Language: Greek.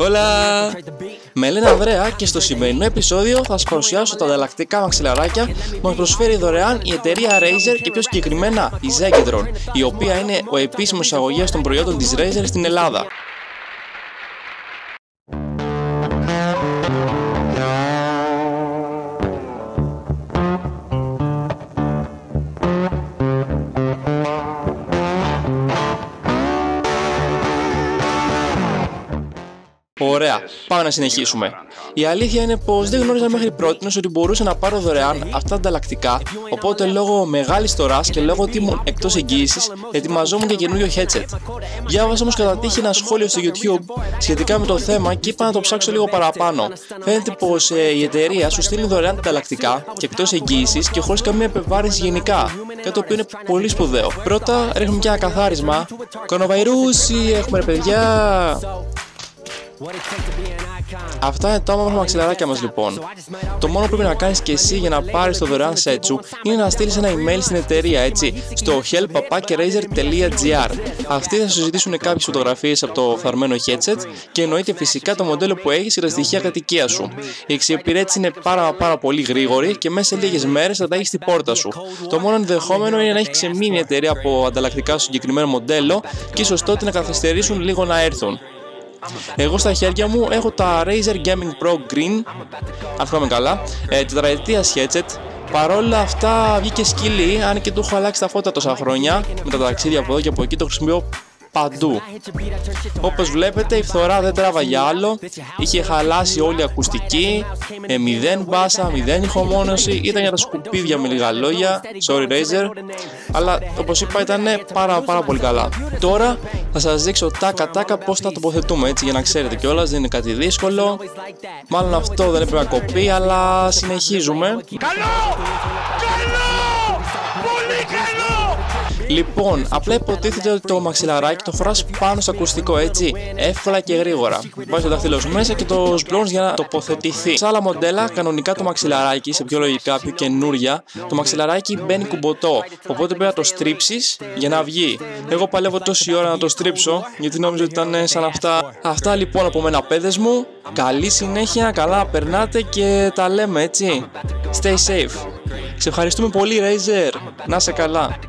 Hola! Με λένε Ανδρέα και στο σημερινό επεισόδιο θα σας παρουσιάσω τα ανταλλακτικά μαξιλαράκια που μας προσφέρει δωρεάν η εταιρεία Razer και πιο συγκεκριμένα η Zegetron, η οποία είναι ο επίσημος εισαγωγέας των προϊόντων της Razer στην Ελλάδα. Ωραία, πάμε να συνεχίσουμε. Η αλήθεια είναι πως δεν γνώριζα μέχρι πρότινος ότι μπορούσα να πάρω δωρεάν αυτά τα ανταλλακτικά, οπότε λόγω μεγάλης τωράς και λόγω ότι ήμουν εκτός εγγύησης, ετοιμαζόμουν και καινούριο headset. Διάβασα όμως κατά τύχη ένα σχόλιο στο YouTube σχετικά με το θέμα και είπα να το ψάξω λίγο παραπάνω. Φαίνεται πως η εταιρεία σου στείλει δωρεάν τα ανταλλακτικά και εκτός εγγύησης και χωρίς καμία επιβάρυνση γενικά. Κάτι το οποίο είναι πολύ σπουδαίο. Πρώτα ρίχνουμε και ένα καθάρισμα. Κορονοβαϊρούσι, έχουμε ρε παιδιά. Αυτά είναι τα όμορφα μαξιλαράκια μας λοιπόν. Το μόνο που πρέπει να κάνεις και εσύ για να πάρεις το δωρεάν set σου είναι να στείλεις ένα email στην εταιρεία, έτσι, στο help@razer.gr. Αυτοί θα σου ζητήσουν κάποιες φωτογραφίες από το φθαρμένο headset και εννοείται φυσικά το μοντέλο που έχεις και τα στοιχεία κατοικίας σου. Η εξυπηρέτηση είναι πάρα πολύ γρήγορη και μέσα σε λίγες μέρες θα τα έχεις στην πόρτα σου. Το μόνο ενδεχόμενο είναι να έχει ξεμείνει η εταιρεία από ανταλλακτικά στο συγκεκριμένο μοντέλο και ίσως τότε να καθυστερήσουν λίγο να έρθουν. Εγώ στα χέρια μου έχω τα Razer Gaming Pro Green, αν θυμάμαι καλά, τετραετίας headset. Παρόλα αυτά βγήκε σκυλί, αν και του έχω αλλάξει τα φώτα τόσα χρόνια. Με τα ταξίδια από εδώ και από εκεί το χρησιμοποιώ παντού. Όπως βλέπετε η φθορά δεν τράβαγε άλλο, είχε χαλάσει όλη η ακουστική, 0 μπάσα, 0 ηχομόνωση, ήταν για τα σκουπίδια με λίγα λόγια, sorry Razer, αλλά όπως είπα ήταν πάρα πολύ καλά. Τώρα θα σας δείξω τάκα πώς τα τοποθετούμε, έτσι, για να ξέρετε κιόλας, δεν είναι κάτι δύσκολο. Μάλλον αυτό δεν έπρεπε να κοπεί, αλλά συνεχίζουμε. Καλό! Πολύ καλό! Λοιπόν, απλά υποτίθεται ότι το μαξιλαράκι το φοράς πάνω στο ακουστικό, έτσι, εύκολα και γρήγορα. Βάζεις το δάχτυλο σου μέσα και το σμπλώνεις για να τοποθετηθεί. Σε άλλα μοντέλα, κανονικά το μαξιλαράκι, σε πιο λογικά, πιο καινούρια, το μαξιλαράκι μπαίνει κουμποτό. Οπότε πρέπει να το στρίψεις για να βγει. Εγώ παλεύω τόση ώρα να το στρίψω, γιατί νόμιζα ότι ήταν σαν αυτά. Αυτά λοιπόν από μένα, παιδες μου. Καλή συνέχεια, καλά να περνάτε και τα λέμε, έτσι. Stay safe. Σε ευχαριστούμε πολύ, Razer. Να είσαι καλά.